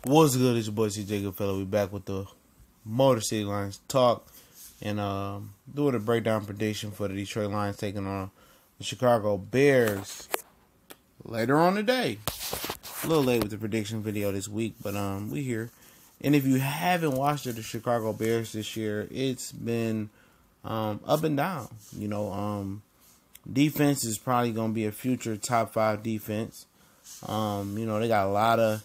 What's good? It's your boy CJ Goodfellow. We back with the Motor City Lions talk and doing a breakdown prediction for the Detroit Lions taking on the Chicago Bears later on today. A little late with the prediction video this week, but we here. And if you haven't watched the Chicago Bears this year, it's been up and down. Defense is probably going to be a future top 5 defense. They got a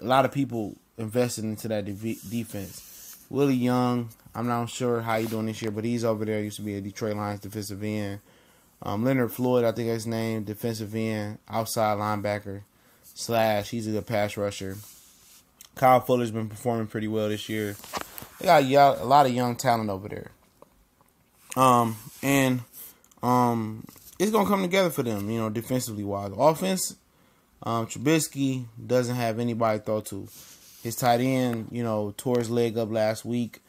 lot of people invested into that defense. Willie Young, I'm not sure how he's doing this year, but he's over there. Used to be a Detroit Lions defensive end. Leonard Floyd, I think that's his name, defensive end, outside linebacker / he's a good pass rusher. Kyle Fuller's been performing pretty well this year. They got a lot of young talent over there. It's going to come together for them, defensively wise. Offense, Trubisky doesn't have anybody to throw to. His tight end, tore his leg up last week.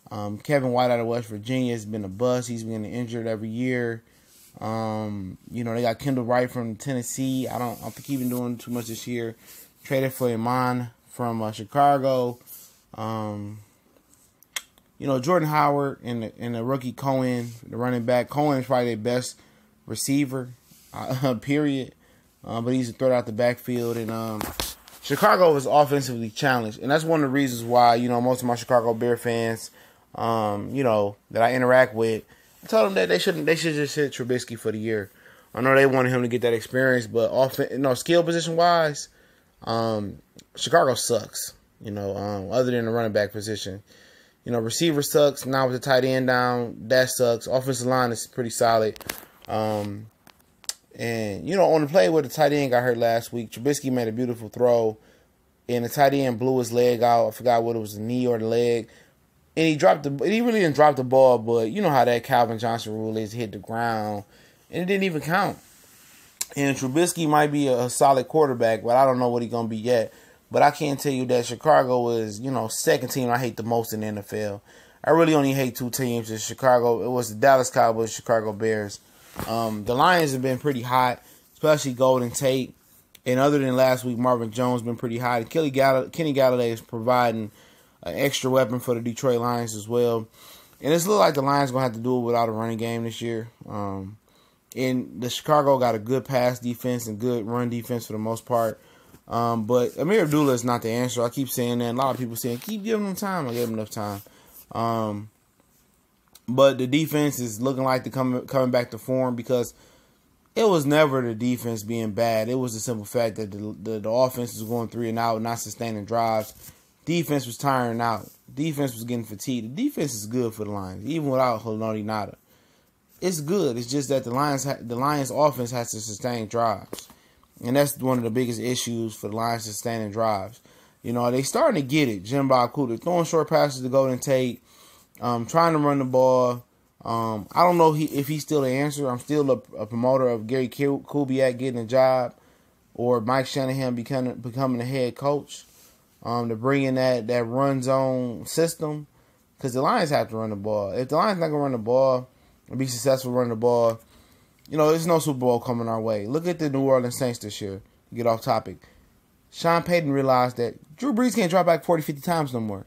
Kevin White out of West Virginia has been a bust. He's been injured every year. They got Kendall Wright from Tennessee. I don't think he's been doing too much this year. Traded for Iman from Chicago. Jordan Howard and the rookie Cohen, the running back. Cohen is probably their best receiver, period. But he's a threat out the backfield. And Chicago is offensively challenged. And that's one of the reasons why, most of my Chicago Bear fans, that I interact with, I told them that they should just hit Trubisky for the year. I know they wanted him to get that experience, but skill position-wise, Chicago sucks, other than the running back position. Receiver sucks. Now with the tight end down, that sucks. Offensive line is pretty solid. On the play where the tight end got hurt last week, Trubisky made a beautiful throw, and the tight end blew his leg out. I forgot what it was, the knee or the leg. And he really didn't drop the ball, but you know how that Calvin Johnson rule is, hit the ground, and it didn't even count. And Trubisky might be a solid quarterback, but I don't know what he's going to be yet. But I can tell you that Chicago is, second team I hate the most in the NFL. I really only hate 2 teams. It's Chicago. It was the Dallas Cowboys, Chicago Bears. The Lions have been pretty hot, especially Golden Tate. And other than last week, Marvin Jones been pretty hot. And Kenny Galladay is providing an extra weapon for the Detroit Lions as well. And it's look like the Lions going to have to do it without a running game this year. And the Chicago got a good pass defense and good run defense for the most part. But Amir Abdullah is not the answer. I keep saying that. A lot of people saying, keep giving him time. I gave him enough time. But the defense is looking like they're coming back to form, because it was never the defense being bad. It was the simple fact that the offense was going 3 and out, not sustaining drives. Defense was tiring out. Defense was getting fatigued. The defense is good for the Lions, even without Haloti Ngata. It's good. It's just that the Lions offense has to sustain drives. And that's one of the biggest issues for the Lions, sustaining drives. They starting to get it. Jim Bob Cooter throwing short passes to Golden Tate, trying to run the ball. I don't know if he's still the answer. I'm still a promoter of Gary Kubiak getting a job, or Mike Shanahan becoming the head coach, to bring in that run zone system, because the Lions have to run the ball. If the Lions not going to run the ball and be successful running the ball, there's no Super Bowl coming our way. Look at the New Orleans Saints this year. Get off topic. Sean Payton realized that Drew Brees can't drop back 40, 50 times no more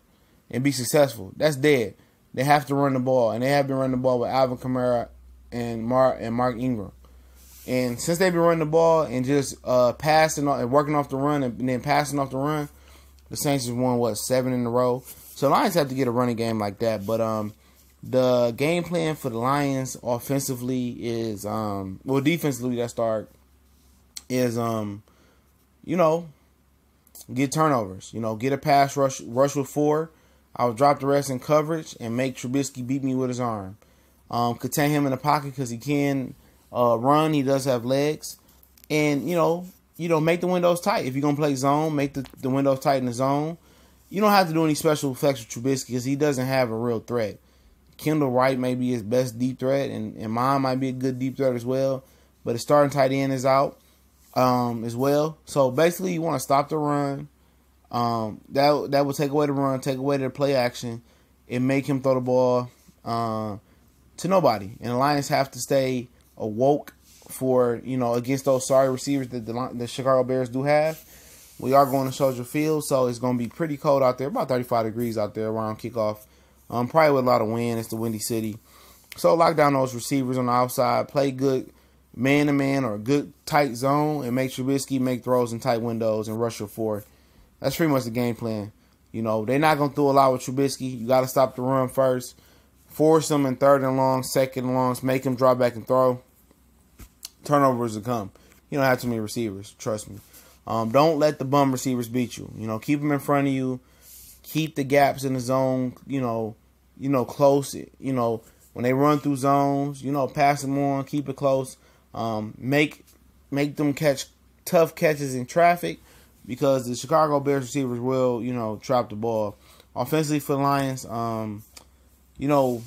and be successful. That's dead. They have to run the ball, and they have been running the ball with Alvin Kamara and Mark Ingram. And since they've been running the ball and just passing and working off the run and then passing off the run, the Saints have won, 7 in a row. So the Lions have to get a running game like that. But the game plan for the Lions offensively is, defensively, that start is, get turnovers. Get a pass rush with 4. I'll drop the rest in coverage and make Trubisky beat me with his arm. Contain him in the pocket because he can run. He does have legs. And, make the windows tight. If you're going to play zone, make the windows tight in the zone. You don't have to do any special effects with Trubisky because he doesn't have a real threat. Kendall Wright may be his best deep threat, and mine might be a good deep threat as well. But his starting tight end is out as well. So basically, you want to stop the run. That will take away the run, take away the play action, and make him throw the ball to nobody. And the Lions have to stay awoke for, against those sorry receivers that the Chicago Bears do have. We are going to Soldier Field, so it's going to be pretty cold out there, about 35 degrees out there around kickoff. Probably with a lot of wind. It's the Windy City. So lock down those receivers on the outside. Play good man-to-man or good tight zone, and make Trubisky make throws in tight windows and rush your four. That's pretty much the game plan. You know, they're not going to throw a lot with Trubisky. You got to stop the run first. Force them in 3rd and long, 2nd and longs. Make them drop back and throw. Turnovers will come. You don't have too many receivers. Trust me. Don't let the bum receivers beat you. You know, keep them in front of you. Keep the gaps in the zone, you know, close. You know, when they run through zones, you know, pass them on. Keep it close. Make them catch tough catches in traffic, because the Chicago Bears receivers will, you know, drop the ball. Offensively for the Lions, you know,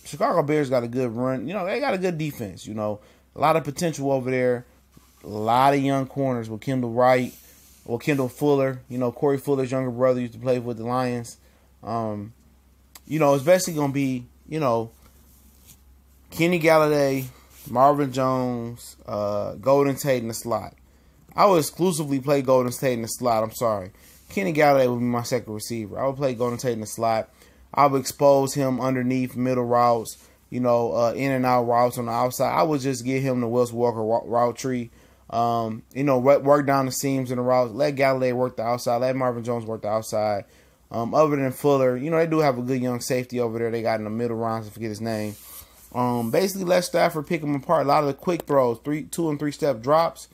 Chicago Bears got a good run. You know, they got a good defense. You know, a lot of potential over there. A lot of young corners with Kendall Wright, or Kendall Fuller. You know, Corey Fuller's younger brother used to play with the Lions. You know, it's basically going to be, you know, Kenny Galladay, Marvin Jones, Golden Tate in the slot. I would exclusively play Golden Tate in the slot. I'm sorry. Kenny Galladay would be my second receiver. I would play Golden Tate in the slot. I would expose him underneath middle routes, you know, in and out routes on the outside. I would just give him the Wilson Walker route tree. You know, work down the seams in the routes. Let Galladay work the outside. Let Marvin Jones work the outside. Other than Fuller, you know, they do have a good young safety over there. They got in the middle rounds. I forget his name. Basically, let Stafford pick them apart. A lot of the quick throws, 2 and 3 step drops.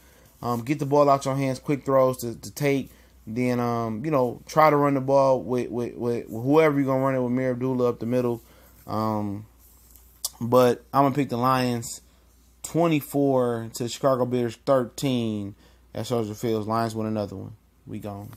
Get the ball out your hands, quick throws to take. Then, you know, try to run the ball with whoever you're going to run it with, Amir Abdullah up the middle. But I'm going to pick the Lions 24 to Chicago Bears 13 at Soldier Field. Lions win another one. We gone.